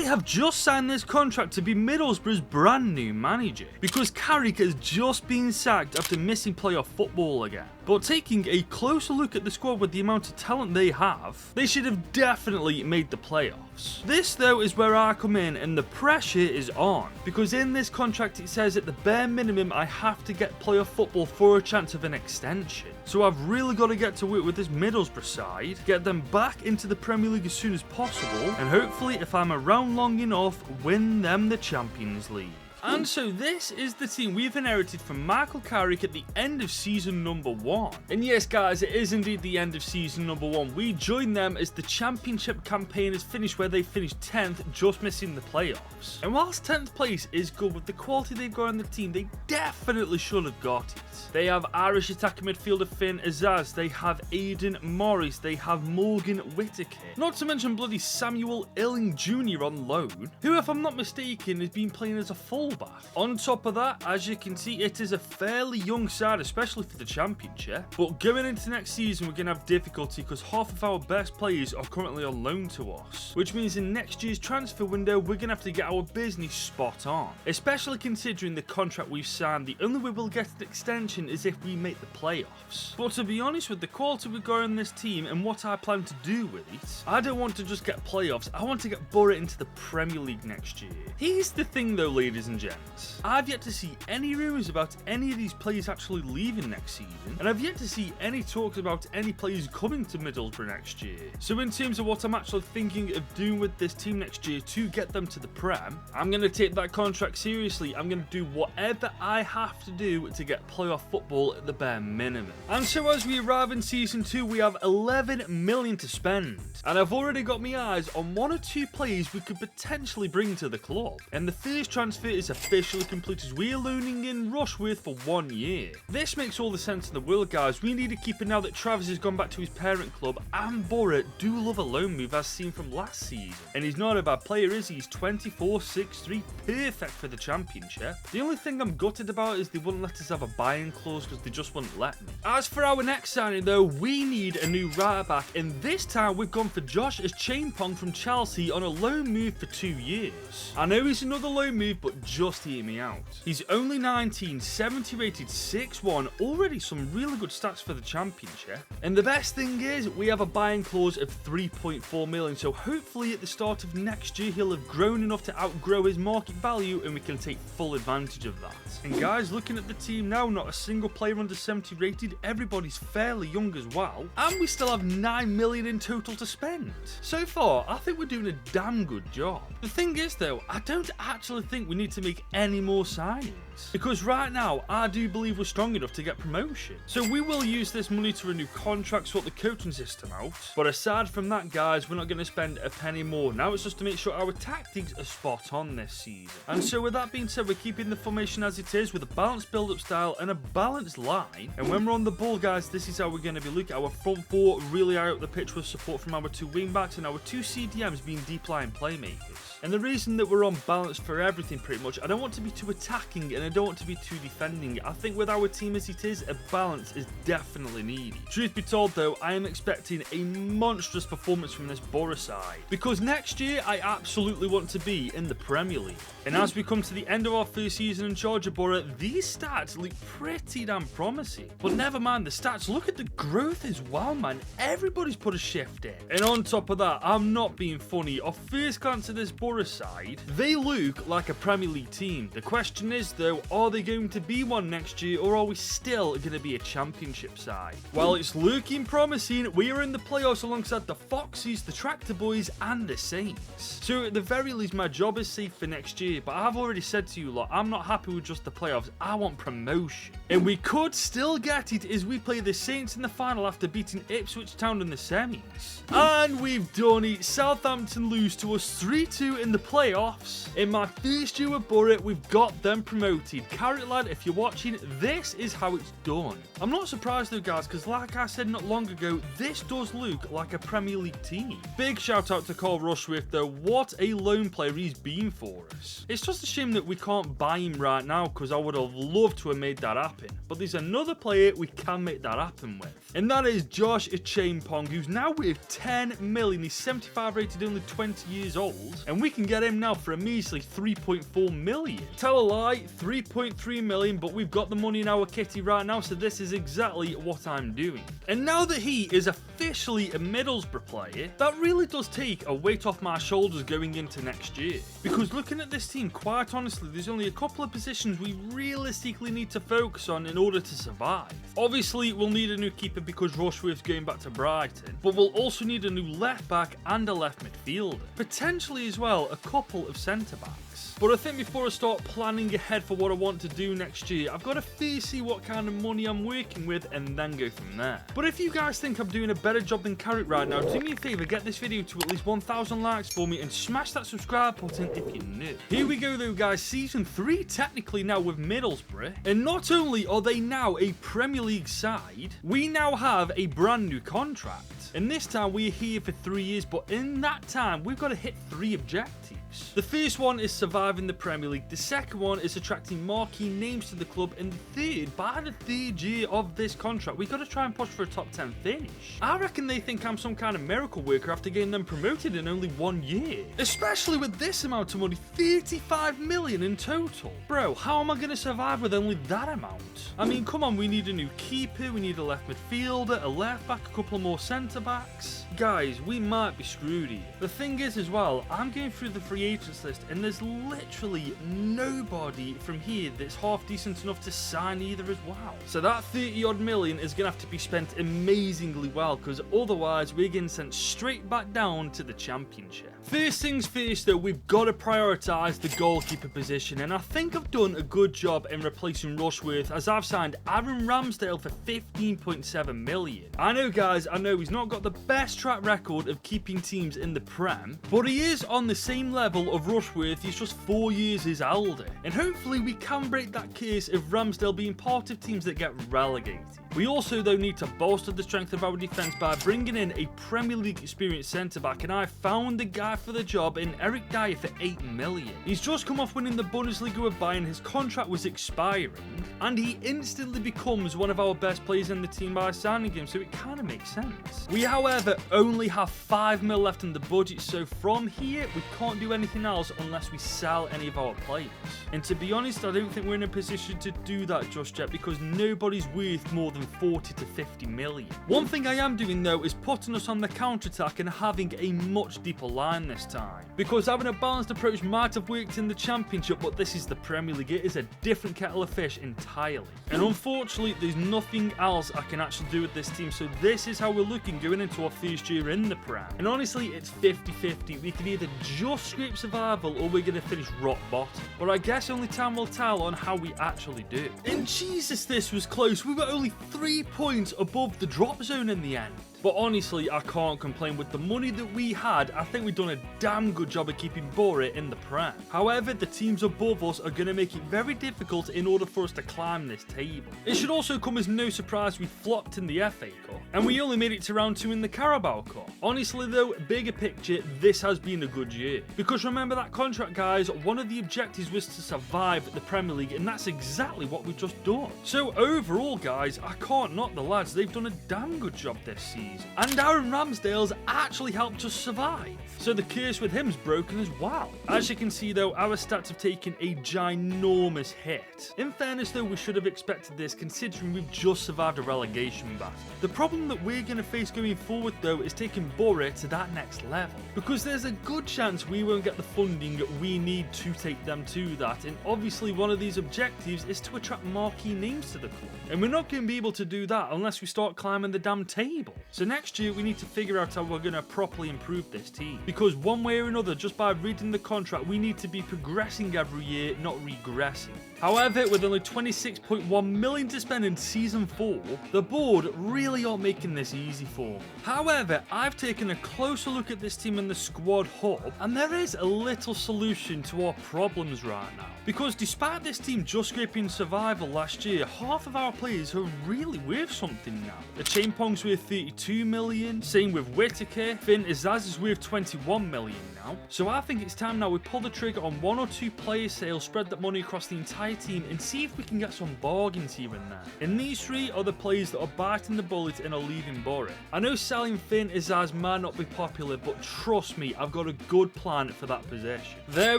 have just signed this contract to be Middlesbrough's brand new manager, because Carrick has just been sacked after missing playoff football again. But taking a closer look at the squad with the amount of talent they have, they should have definitely made the playoffs. This though is where I come in and the pressure is on, because in this contract it says at the bare minimum I have to get playoff football for a chance of an extension. So I've really got to get to work with this Middlesbrough side, get them back into the Premier League as soon as possible, and hopefully if I'm around long enough, win them the Champions League. And so this is the team we've inherited from Michael Carrick at the end of season number 1. And yes guys, it is indeed the end of season number 1. We joined them as the championship campaign has finished, where they finished 10th, just missing the playoffs. And whilst 10th place is good, with the quality they've got on the team, they definitely should have got it. They have Irish attacking midfielder Finn Azaz, they have Aidan Morris, they have Morgan Whittaker, not to mention bloody Samuel Illing Jr. on loan, who if I'm not mistaken has been playing as a fullback. On top of that, as you can see, it is a fairly young side, especially for the championship, but going into next season we're going to have difficulty because half of our best players are currently on loan to us, which means in next year's transfer window we're going to have to get our business spot on, especially considering the contract we've signed. The only way we'll get an extension is if we make the playoffs. But to be honest, with the quality we've got in this team and what I plan to do with it, I don't want to just get playoffs, I want to get Borough into the Premier League next year. Here's the thing though, ladies and gents, I've yet to see any rumours about any of these players actually leaving next season, and I've yet to see any talks about any players coming to Middlesbrough next year. So in terms of what I'm actually thinking of doing with this team next year to get them to the Prem, I'm going to take that contract seriously. I'm going to do whatever I have to do to get playoff football at the bare minimum. And so as we arrive in season 2, we have 11 million to spend, and I've already got my eyes on 1 or 2 players we could potentially bring to the club. And the first transfer is officially complete, as we're loaning in Rushworth for 1 year. This makes all the sense in the world, guys. We need a keeper now that Travis has gone back to his parent club, and Borough do love a loan move as seen from last season. And he's not a bad player, is he? He's 24, 6'3", perfect for the championship. The only thing I'm gutted about is they wouldn't let us have a buy-in clause because they just wouldn't let me. As for our next signing though, we need a new right back, and this time we've gone for Josh Champong from Chelsea on a loan move for 2 years. I know he's another loan move, but just hear me out. He's only 19, 70 rated, 6'1", already some really good stats for the championship. And the best thing is, we have a buy-in clause of 3.4 million, so hopefully at the start of next year he'll have grown enough to outgrow his market value and we can take full advantage of that. And guys, looking at the team now, not a single player under 70 rated, everybody's fairly young as well, and we still have 9 million in total to spend. So far, I think we're doing a damn good job. The thing is though, I don't actually think we need to make any more signings, because right now I do believe we're strong enough to get promotion. So we will use this money to renew contracts, sort the coaching system out, but aside from that guys, we're not going to spend a penny more. Now it's just to make sure our tactics are spot on this season. And so with that being said, we're keeping the formation as it is with a balanced build-up style and a balanced line. And when we're on the ball guys, this is how we're going to be looking. Our front 4 really high up the pitch with support from our 2 wing backs and our 2 CDMs being deep line playmakers. And the reason that we're on balance for everything pretty much, I don't want to be too attacking and I don't want to be too defending. I think with our team as it is, a balance is definitely needed. Truth be told though, I am expecting a monstrous performance from this Borough side, because next year I absolutely want to be in the Premier League. And as we come to the end of our first season in charge of Borough, these stats look pretty damn promising. But never mind the stats, look at the growth as well, man. Everybody's put a shift in. And on top of that, I'm not being funny, off first glance at this Borough side, they look like a Premier League team. The question is though, are they going to be one next year, or are we still going to be a championship side? Well, it's looking promising. We are in the playoffs alongside the Foxes, the Tractor Boys and the Saints. So at the very least, my job is safe for next year, but I've already said to you lot, I'm not happy with just the playoffs, I want promotion. And we could still get it as we play the Saints in the final after beating Ipswich Town in the semis. And we've done it. Southampton lose to us 3-2 in the playoffs. In my first year with Borough, we've got them promoted. Carrick lad, if you're watching, this is how it's done. I'm not surprised though guys, because like I said not long ago, this does look like a Premier League team. Big shout out to Carl Rushworth though, what a loan player he's been for us. It's just a shame that we can't buy him right now, because I would have loved to have made that happen. But there's another player we can make that happen with, and that is Josh Champong, who's now worth 10 million. He's 75 rated, only 20 years old, and we can get him now for a measly 3.4 million. Tell a lie, 3.3 million, but we've got the money in our kitty right now, so this is exactly what I'm doing. And now that he is officially a Middlesbrough player, that really does take a weight off my shoulders going into next year. Because looking at this team, quite honestly, there's only a couple of positions we realistically need to focus on in order to survive. Obviously, we'll need a new keeper because Rushworth's going back to Brighton, but we'll also need a new left back and a left midfielder. Potentially as well, a couple of centre backs. But I think before I start planning ahead for what I want to do next year, I've got to first see what kind of money I'm working with and then go from there. But if you guys think I'm doing a better job than Carrick right now, do me a favour, get this video to at least 1,000 likes for me and smash that subscribe button if you're new. Here we go though guys, season 3 technically now with Middlesbrough. And not only are they now a Premier League side, we now have a brand new contract. And this time we're here for 3 years, but in that time we've got to hit 3 objectives. The first one is surviving the Premier League, the second one is attracting marquee names to the club, and the third, by the 3rd year of this contract, we've got to try and push for a top 10 finish. I reckon they think I'm some kind of miracle worker after getting them promoted in only 1 year. Especially with this amount of money, 35 million in total. Bro, how am I going to survive with only that amount? I mean, come on, we need a new keeper, we need a left midfielder, a left back, a couple of more centre backs. Guys, we might be screwed here. The thing is as well, I'm going through the free agents list and there's literally nobody from here that's half decent enough to sign either as well. So that 30 odd million is going to have to be spent amazingly well, because otherwise we're getting sent straight back down to the Championship. First things first though, we've got to prioritise the goalkeeper position, and I think I've done a good job in replacing Rushworth as I've signed Aaron Ramsdale for 15.7 million. I know guys, I know he's not got the best track record of keeping teams in the Prem, but he is on the same level of Rushworth, he's just 4 years his elder. And hopefully we can break that case of Ramsdale being part of teams that get relegated. We also though need to bolster the strength of our defence by bringing in a Premier League experienced centre-back, and I found the guy for the job in Eric Dyer for 8 million. He's just come off winning the Bundesliga with Bayern, his contract was expiring, and he instantly becomes one of our best players in the team by signing him, so it kind of makes sense. We however only have 5 mil left in the budget, so from here we can't do anything else unless we sell any of our players. And to be honest, I don't think we're in a position to do that just yet, because nobody's worth more than 40 to 50 million. One thing I am doing though is putting us on the counter-attack and having a much deeper line this time, because having a balanced approach might have worked in the Championship, but this is the Premier League, it is a different kettle of fish entirely. And unfortunately there's nothing else I can actually do with this team, so this is how we're looking going into our first year in the Prem. And honestly it's 50-50, we can either just scrape survival or we're going to finish rock bottom, but I guess only time will tell on how we actually do. And Jesus, this was close, we were only 3 points above the drop zone in the end. But honestly, I can't complain. With the money that we had, I think we've done a damn good job of keeping Borough in the Prem. However, the teams above us are going to make it very difficult in order for us to climb this table. It should also come as no surprise we flopped in the FA Cup, and we only made it to round 2 in the Carabao Cup. Honestly though, bigger picture, this has been a good year. Because remember that contract guys, one of the objectives was to survive the Premier League, and that's exactly what we've just done. So overall guys, I can't knock the lads, they've done a damn good job this season. And Aaron Ramsdale's actually helped us survive, so the curse with him's broken as well. As you can see though, our stats have taken a ginormous hit. In fairness though, we should have expected this considering we've just survived a relegation battle. The problem that we're going to face going forward though is taking Borough to that next level, because there's a good chance we won't get the funding we need to take them to that, and obviously one of these objectives is to attract marquee names to the club, and we're not going to be able to do that unless we start climbing the damn table. So next year we need to figure out how we're going to properly improve this team, because one way or another, just by reading the contract, we need to be progressing every year, not regressing. However, with only 26.1 million to spend in season 4, the board really aren't making this easy for me. However, I've taken a closer look at this team in the squad hub, and there is a little solution to our problems right now. Because despite this team just scraping survival last year, half of our players are really worth something now. The Chainpong's worth 32 million, same with Whittaker, Finn Izaz is worth 21 million now. now. So I think it's time now we pull the trigger on 1 or 2 player sales, spread that money across the entire team, and see if we can get some bargains here and there. And these 3 are the players that are biting the bullet and are leaving Borough. I know selling Finn Azaz might not be popular, but trust me, I've got a good plan for that possession. There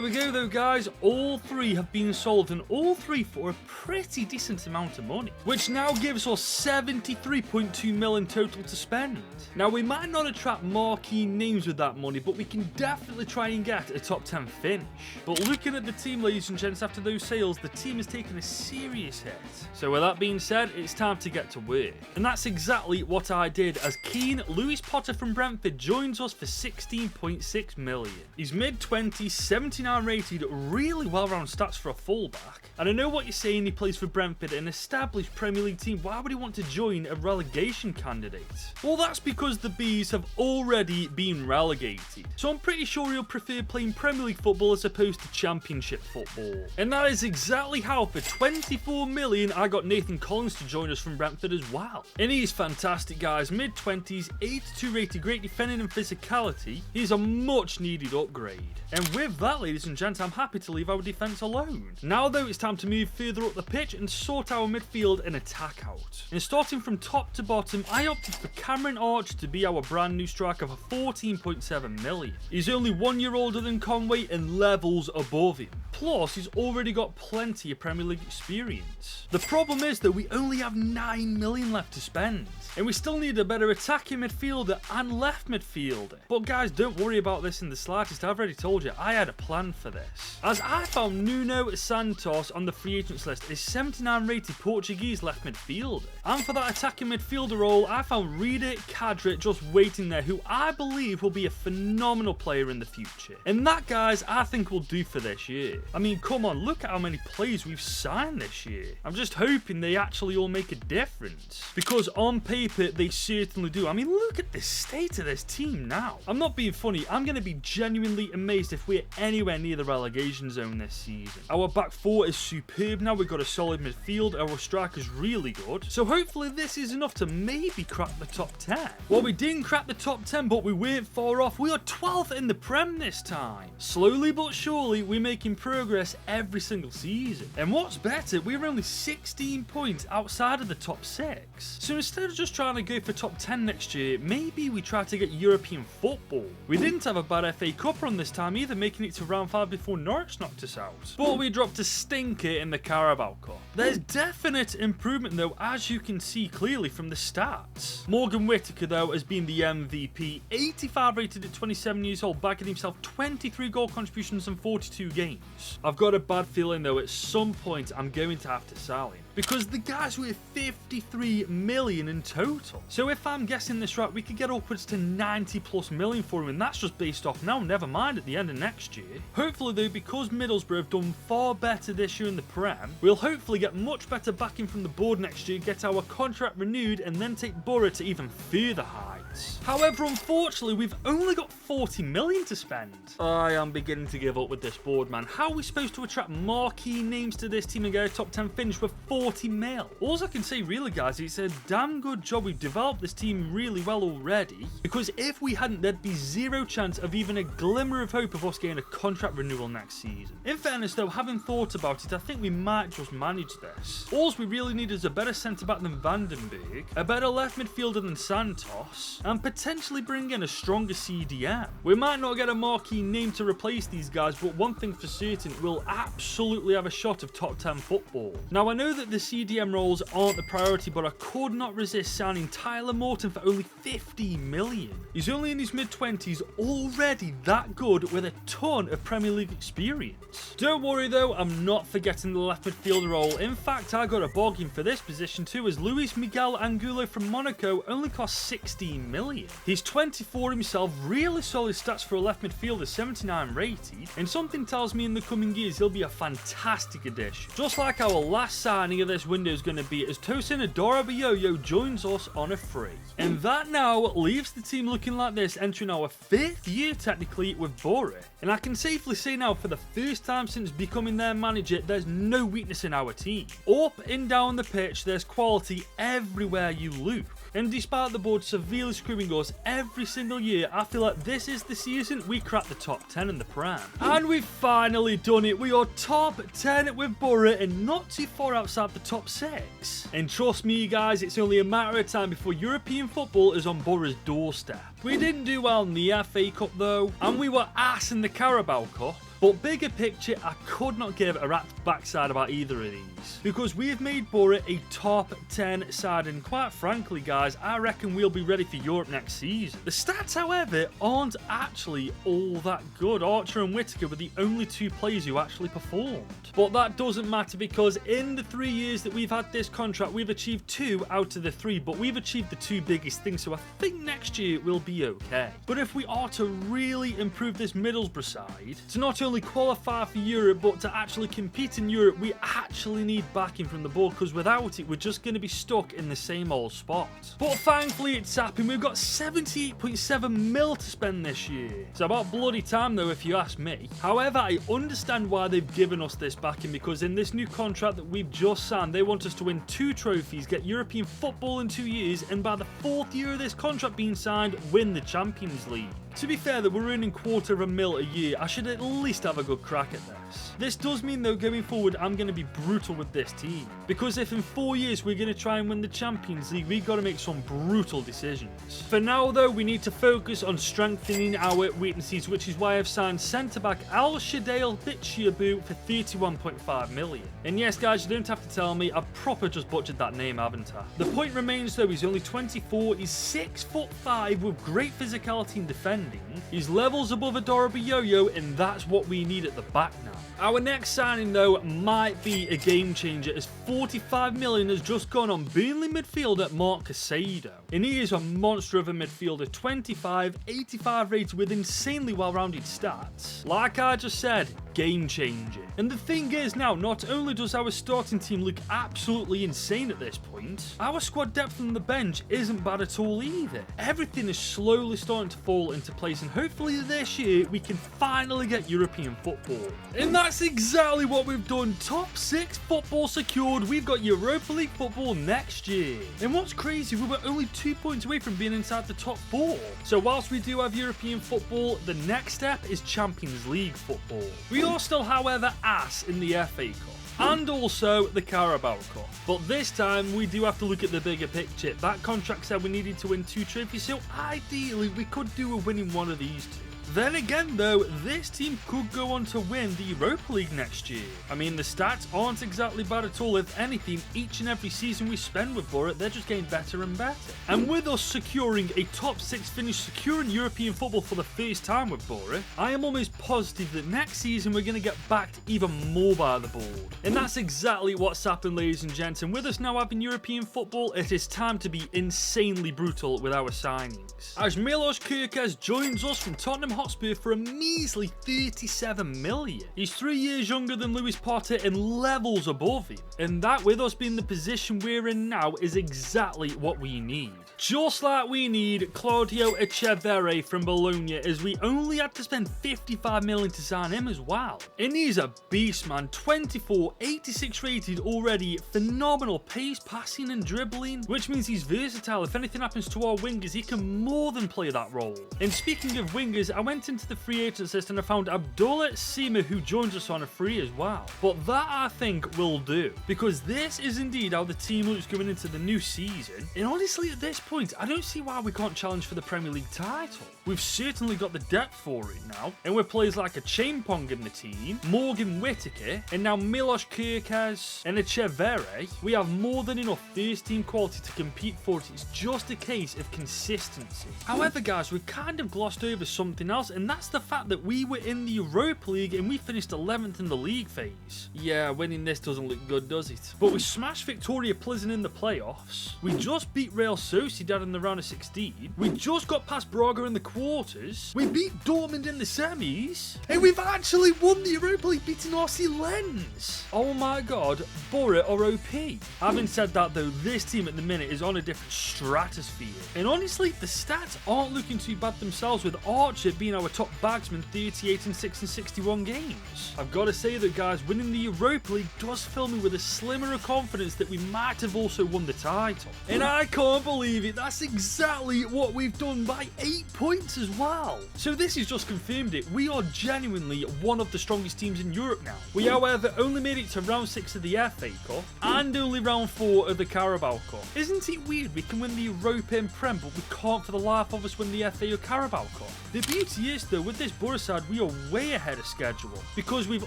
we go though guys, all 3 have been sold, and all 3 for a pretty decent amount of money, which now gives us 73.2 mil in total to spend. Now we might not attract marquee names with that money, but we can definitely try and get a top 10 finish. But looking at the team, ladies and gents, after those sales, the team has taken a serious hit. So with that being said, it's time to get to work. And that's exactly what I did, as Keane Lewis Potter from Brentford joins us for 16.6 million. He's mid-20s, 79 rated, really well-rounded stats for a fullback. And I know what you're saying, he plays for Brentford, an established Premier League team. Why would he want to join a relegation candidate? Well, that's because the Bees have already been relegated. So I'm pretty sure he'll prefer playing Premier League football as opposed to Championship football. And that is exactly how for 24 million I got Nathan Collins to join us from Brentford as well. And he's fantastic guys, mid-20s, 82 rated, great defending and physicality. He's a much needed upgrade. And with that, ladies and gents, I'm happy to leave our defence alone. Now though, it's time to move further up the pitch and sort our midfield and attack out. And starting from top to bottom, I opted for Cameron Archer to be our brand new striker for 14.7 million. He's only 1 year older than Conway and levels above him. Plus, he's already got plenty of Premier League experience. The problem is that we only have 9 million left to spend. And we still need a better attacking midfielder and left midfielder. But guys, don't worry about this in the slightest. I've already told you, I had a plan for this. As I found Nuno Santos on the free agents list, a 79 rated Portuguese left midfielder. And for that attacking midfielder role, I found Rida Kadri just waiting there, who I believe will be a phenomenal player in the future. And that, guys, I think will do for this year. I mean, come on, look at how many players we've signed this year. I'm just hoping they actually all make a difference, because on paper, they certainly do. I mean, look at the state of this team now. I'm not being funny. I'm going to be genuinely amazed if we're anywhere near the relegation zone this season. Our back 4 is superb now. We've got a solid midfield. Our striker's really good. So hopefully this is enough to maybe crack the top 10. Well, we didn't crack the top 10, but we weren't far off. We are 12th in the Prem this time. Slowly but surely, we're making progress every single season. And what's better, we're only 16 points outside of the top 6. So instead of just trying to go for top 10 next year, maybe we try to get European football. We didn't have a bad FA Cup run this time either, making it to round 5 before Norwich knocked us out. But we dropped a stinker in the Carabao Cup. There's definite improvement though, as you can see clearly from the stats. Morgan Whittaker though has been the MVP, 85 rated at 27 years old, bagging himself 23 goal contributions in 42 games. I've got a bad feeling though, at some point I'm going to have to sell him, because the guy's worth 53 million in total. So if I'm guessing this right, we could get upwards to 90 plus million for him, and that's just based off now, never mind at the end of next year. Hopefully though, because Middlesbrough have done far better this year in the Prem, we'll hopefully get much better backing from the board next year, get our contract renewed, and then take Borough to even further heights. However, unfortunately, we've only got 40 million to spend. I am beginning to give up with this board, man. How are we supposed to attract marquee names to this team and get a top 10 finish with 40 mil? All I can say really, guys, it's a damn good job we've developed this team really well already, because if we hadn't, there'd be zero chance of even a glimmer of hope of us getting a contract renewal next season. In fairness though, having thought about it, I think we might just manage this. All we really need is a better centre-back than Vandenberg, a better left midfielder than Santos, and potentially bring in a stronger CDM. We might not get a marquee name to replace these guys, but one thing for certain, we'll absolutely have a shot of top 10 football. Now I know that the CDM roles aren't the priority, but I could not resist signing Tyler Morton for only 50 million. He's only in his mid-20s, already that good with a ton of Premier League experience. Don't worry though, I'm not forgetting the left midfielder role. In fact, I got a bargain for this position too, as Luis Miguel Angulo from Monaco only costs 16 million. He's 24 himself, really solid stats for a left midfielder, 79 rated, and something tells me in the coming years he'll be a fantastic addition. Just like our last signing of this window is going to be, as Tosin Adorabayoyo joins us on a free. And that now leaves the team looking like this, entering our 5th year technically with Borough. And I can safely say now, for the first time since becoming their manager, there's no weakness in our team. Up and down the pitch, there's quality everywhere you look. And despite the board severely screwing us every single year, I feel like this is the season we crack the top 10 in the Prem. And we've finally done it. We are top 10 with Borough and not too far outside the top 6. And trust me guys, it's only a matter of time before European football is on Borough's doorstep. We didn't do well in the FA Cup though, and we were ass in the Carabao Cup. But bigger picture, I could not give a rat's backside about either of these, because we have made Borough a top 10 side, and quite frankly guys, I reckon we'll be ready for Europe next season. The stats however aren't actually all that good. Archer and Whittaker were the only 2 players who actually performed. But that doesn't matter, because in the 3 years that we've had this contract, we've achieved 2 out of the 3, but we've achieved the 2 biggest things, so I think next year will be okay. But if we are to really improve this Middlesbrough side, to not only qualify for Europe but to actually compete in Europe, we actually need backing from the board, because without it we're just going to be stuck in the same old spot. But thankfully it's happened. We've got 78.7 mil to spend this year. It's about bloody time though if you ask me. However, I understand why they've given us this backing, because in this new contract that we've just signed, they want us to win 2 trophies, get European football in 2 years, and by the 4th year of this contract being signed, win the Champions League. To be fair, that we're earning $250,000 a year, I should at least have a good crack at this. This does mean though going forward I'm going to be brutal with this team, because if in 4 years we're going to try and win the Champions League, we've got to make some brutal decisions. For now though, we need to focus on strengthening our weaknesses, which is why I've signed centre-back Al Shadale Bitshiabu for $31.5 million. And yes guys, you don't have to tell me, I've proper just butchered that name, haven't I? The point remains though, he's only 24, he's 6'5" with great physicality and defending. He's levels above Adorable Yo-Yo, and that's what we need at the back now. Our next signing though might be a game changer, as $45 million has just gone on Burnley midfielder Mark Casado. And he is a monster of a midfielder, 25, 85 rated with insanely well-rounded stats. Like I just said, game changer. And the thing is now, not only does our starting team look absolutely insane at this point, our squad depth on the bench isn't bad at all either. Everything is slowly starting to fall into place, and hopefully this year we can finally get European football. And that's exactly what we've done. Top 6 football secured. We've got Europa League football next year. And what's crazy, we were only 2 points away from being inside the top 4. So whilst we do have European football, the next step is Champions League football. We are still, however, ass in the FA Cup and also the Carabao Cup. But this time we do have to look at the bigger picture. That contract said we needed to win 2 trophies, so ideally we could do a win in one of these 2. Then again though, this team could go on to win the Europa League next year. I mean, the stats aren't exactly bad at all. If anything, each and every season we spend with Borough, they're just getting better and better. And with us securing a top 6 finish, securing European football for the first time with Borough, I am almost positive that next season we're going to get backed even more by the board. And that's exactly what's happened, ladies and gents. And with us now having European football, it is time to be insanely brutal with our signings, as Milos Kerkez joins us from Tottenham Hotspur for a measly $37 million. He's 3 years younger than Lewis Potter and levels above him. And that, with us being the position we're in now, is exactly what we need. Just like we need Claudio Echeverri from Bologna, as we only had to spend $55 million to sign him as well. And he's a beast, man. 24, 86 rated already, phenomenal pace, passing and dribbling, which means he's versatile. If anything happens to our wingers, he can more than play that role. And speaking of wingers, I went into the free agents list and I found Abdullah Sima, who joins us on a free as well. But that I think will do, because this is indeed how the team looks going into the new season. And honestly, at this point, I don't see why we can't challenge for the Premier League title. We've certainly got the depth for it now, and with players like a Champong in the team, Morgan Whittaker, and now Milos Kerkez and Echeverri, we have more than enough first team quality to compete for it. It's just a case of consistency. However guys, we've kind of glossed over something else, and that's the fact that we were in the Europa League and we finished 11th in the league phase. Yeah, winning this doesn't look good, does it? But we smashed Victoria Pleasant in the playoffs. We just beat Real Sociedad in the round of 16. We just got past Braga in the quarters. We beat Dortmund in the semis. And we've actually won the Europa League, beating RC Lens. Oh my god, Borough are OP. Having said that though, this team at the minute is on a different stratosphere. And honestly, the stats aren't looking too bad themselves, with Archer being being our top bagsman 38 and 6 in 61 games. I've got to say that, guys, winning the Europa League does fill me with a slimmer of confidence that we might have also won the title. And I can't believe it, that's exactly what we've done by 8 points as well. So this has just confirmed it, we are genuinely one of the strongest teams in Europe now. We however only made it to round 6 of the FA Cup and only round 4 of the Carabao Cup. Isn't it weird we can win the Europa and Prem but we can't for the life of us win the FA or Carabao Cup? The beauty is though, with this Borough side we are way ahead of schedule because we've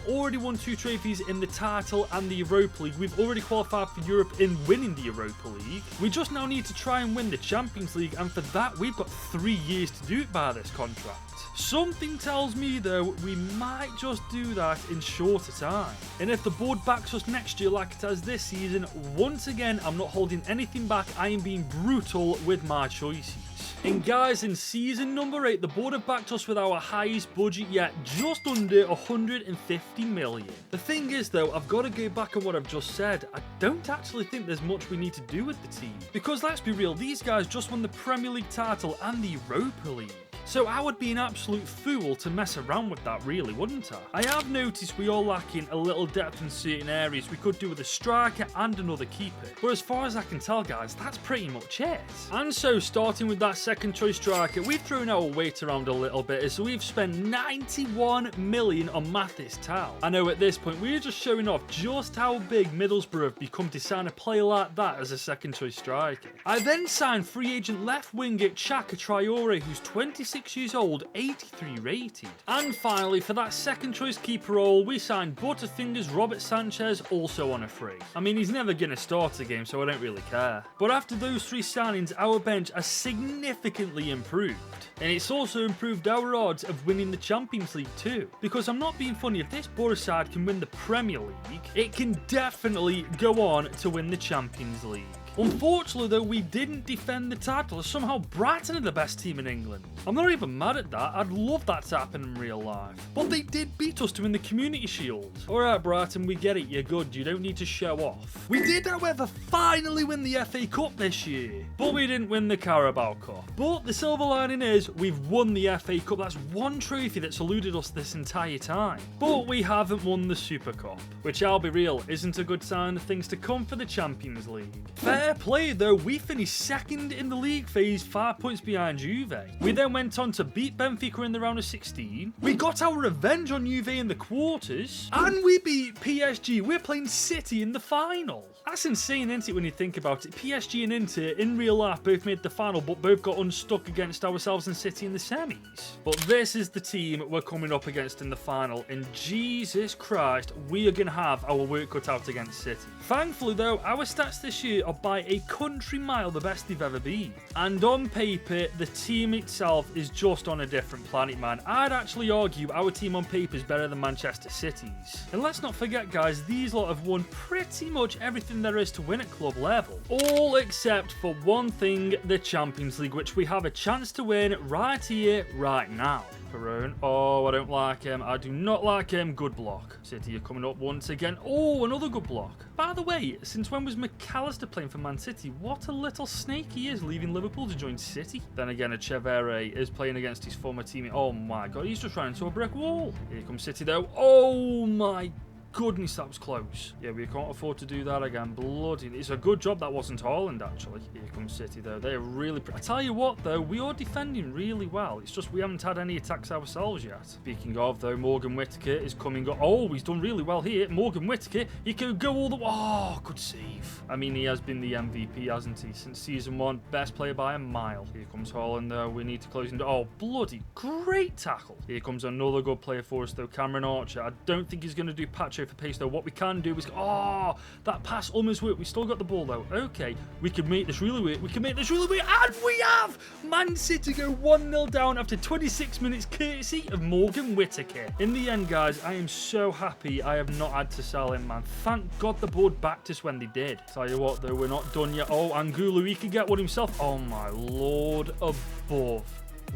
already won 2 trophies in the title and the Europa League. We've already qualified for Europe in winning the Europa League. We just now need to try and win the Champions League, and for that we've got 3 years to do it by this contract. Something tells me though we might just do that in shorter time. And if the board backs us next year like it has this season, once again I'm not holding anything back, I am being brutal with my choices. And guys, in season number 8, the board have backed us with our highest budget yet, just under 150 million. The thing is though, I've got to go back on what I've just said. I don't actually think there's much we need to do with the team. Because let's be real, these guys just won the Premier League title and the Europa League. So I would be an absolute fool to mess around with that really, wouldn't I? I have noticed we are lacking a little depth in certain areas. We could do with a striker and another keeper. But as far as I can tell, guys, that's pretty much it. And so starting with that second choice striker, we've thrown our weight around a little bit. So we've spent 91 million on Mathis Tal. I know at this point we're just showing off just how big Middlesbrough have become to sign a player like that as a second choice striker. I then signed free agent left winger Chaka Traore, who's 26 years old, 83 rated. And finally, for that second choice keeper role, we signed Butterfingers Robert Sanchez, also on a free. I mean, he's never going to start a game, so I don't really care. But after those 3 signings, our bench has significantly improved. And it's also improved our odds of winning the Champions League too. Because I'm not being funny, if this Borough side can win the Premier League, it can definitely go on to win the Champions League. Unfortunately though, we didn't defend the title. Somehow Brighton are the best team in England. I'm not even mad at that. I'd love that to happen in real life. But they did beat us to win the Community Shield. Alright Brighton, we get it. You're good. You don't need to show off. We did however finally win the FA Cup this year. But we didn't win the Carabao Cup. But the silver lining is we've won the FA Cup. That's one trophy that's eluded us this entire time. But we haven't won the Super Cup. Which, I'll be real, isn't a good sign of things to come for the Champions League. Fair play though, we finished second in the league phase, 5 points behind Juve. We then went on to beat Benfica in the round of 16. We got our revenge on Juve in the quarters. And we beat PSG. We're playing City in the final. That's insane, isn't it, when you think about it? PSG and Inter in real life both made the final, but both got unstuck against ourselves and City in the semis. But this is the team we're coming up against in the final, and Jesus Christ, we are going to have our work cut out against City. Thankfully though, our stats this year are by a country mile the best they've ever been. And on paper, the team itself is just on a different planet, man. I'd actually argue our team on paper is better than Manchester City's. And let's not forget, guys, these lot have won pretty much everything there is to win at club level. All except for one thing, the Champions League, which we have a chance to win right here, right now. Perone. Oh, I don't like him. I do not like him. Good block. City are coming up once again. Oh, another good block. By the way, since when was McAllister playing for Man City? What a little snake he is, leaving Liverpool to join City. Then again, Echeverri is playing against his former teammate. Oh my God, he's just running into a brick wall. Here comes City though. Oh my goodness, that was close. Yeah, we can't afford to do that again. Bloody. It's a good job that wasn't Haaland, actually. Here comes City, though. They're really... I tell you what, though, we are defending really well. It's just we haven't had any attacks ourselves yet. Speaking of, though, Morgan Whittaker is coming up. Oh, he's done really well here. Morgan Whittaker, he can go all the... Oh, good save. I mean, he has been the MVP, hasn't he? Since season 1, best player by a mile. Here comes Haaland, though. We need to close him. Oh, bloody great tackle. Here comes another good player for us, though. Cameron Archer. I don't think he's going to do Pacho for pace though. What we can do is, oh, that pass almost worked. We still got the ball though. Okay, we can make this really work. We can make this really work, and we have Man City go 1-0 down after 26 minutes, courtesy of Morgan Whittaker. In the end, guys, I am so happy I have not had to sell him, man. Thank God the board backed us when they did. Tell you what though, we're not done yet. Oh, Angulo, he could get one himself. Oh my Lord above.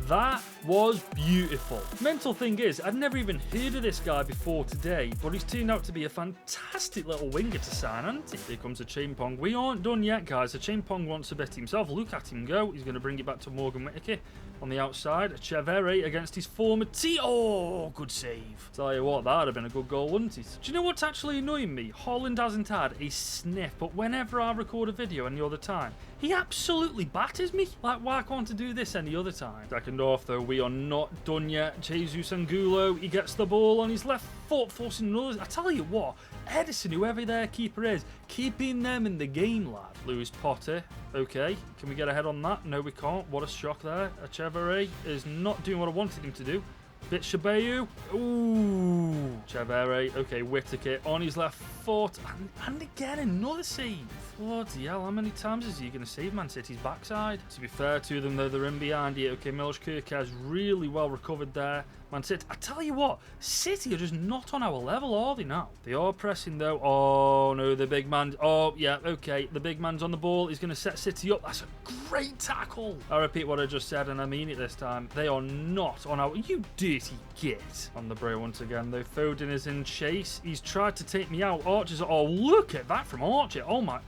That was beautiful. Mental thing is, I'd never even heard of this guy before today, but he's turned out to be a fantastic little winger to sign, hasn't he? Here comes a chain pong. We aren't done yet, guys. The chain pong wants a bit himself. Look at him go. He's going to bring it back to Morgan Whittaker on the outside. Chevere against his former team. Oh, good save. Tell you what, that would have been a good goal, wouldn't it? Do you know what's actually annoying me? Holland hasn't had a sniff, but whenever I record a video any other time, he absolutely batters me. Like, why can't I do this any other time? Second off, though, we are not done yet. Jesus Angulo, he gets the ball on his left foot, forcing another. I tell you what, Edison, whoever their keeper is, keeping them in the game, lad. Lewis Potter, okay. Can we get ahead on that? No, we can't. What a shock there. Chevere is not doing what I wanted him to do. Bit Shabayu. Ooh. Chevere. Okay, Whittaker on his left foot. And again, another save. Bloody hell, how many times is he going to save Man City's backside? To be fair to them, though, they're in behind here. Okay, Milos Kerkez really well recovered there. Man City. I tell you what, City are just not on our level, are they now? They are pressing, though. Oh, no, the big man. Oh, yeah, okay. The big man's on the ball. He's going to set City up. That's a great tackle. I repeat what I just said, and I mean it this time. They are not on our... You dirty git. On the bro once again, though. Foden is in chase. He's tried to take me out. Archer's... Oh, look at that from Archer. Oh, my...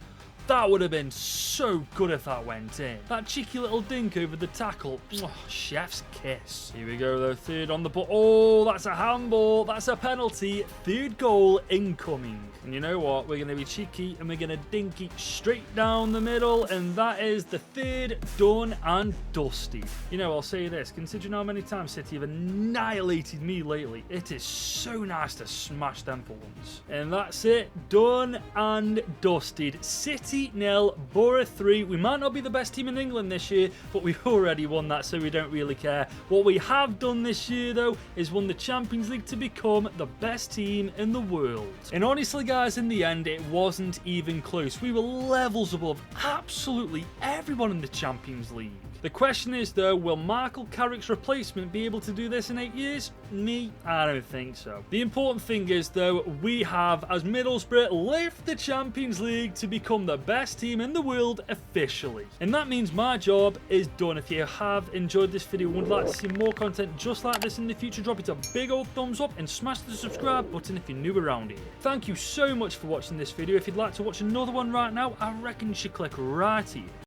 That would have been so good if that went in. That cheeky little dink over the tackle. Oh, chef's kiss. Here we go, though. Third on the ball. Oh, that's a handball. That's a penalty. Third goal incoming. And you know what? We're going to be cheeky and we're going to dink it straight down the middle. And that is the third done and dusty. You know, I'll say this. Considering how many times City have annihilated me lately, it is so nice to smash them for once. And that's it. Done and dusted. City 0, Borough 3. We might not be the best team in England this year, but we've already won that, so we don't really care. What we have done this year, though, is won the Champions League to become the best team in the world. And honestly, guys, in the end, it wasn't even close. We were levels above absolutely everyone in the Champions League. The question is, though, will Michael Carrick's replacement be able to do this in 8 years? Me? I don't think so. The important thing is, though, we have, as Middlesbrough, left the Champions League to become the best team in the world officially. And that means my job is done. If you have enjoyed this video and would like to see more content just like this in the future, drop it a big old thumbs up and smash the subscribe button if you're new around here. Thank you so much for watching this video. If you'd like to watch another one right now, I reckon you should click right here.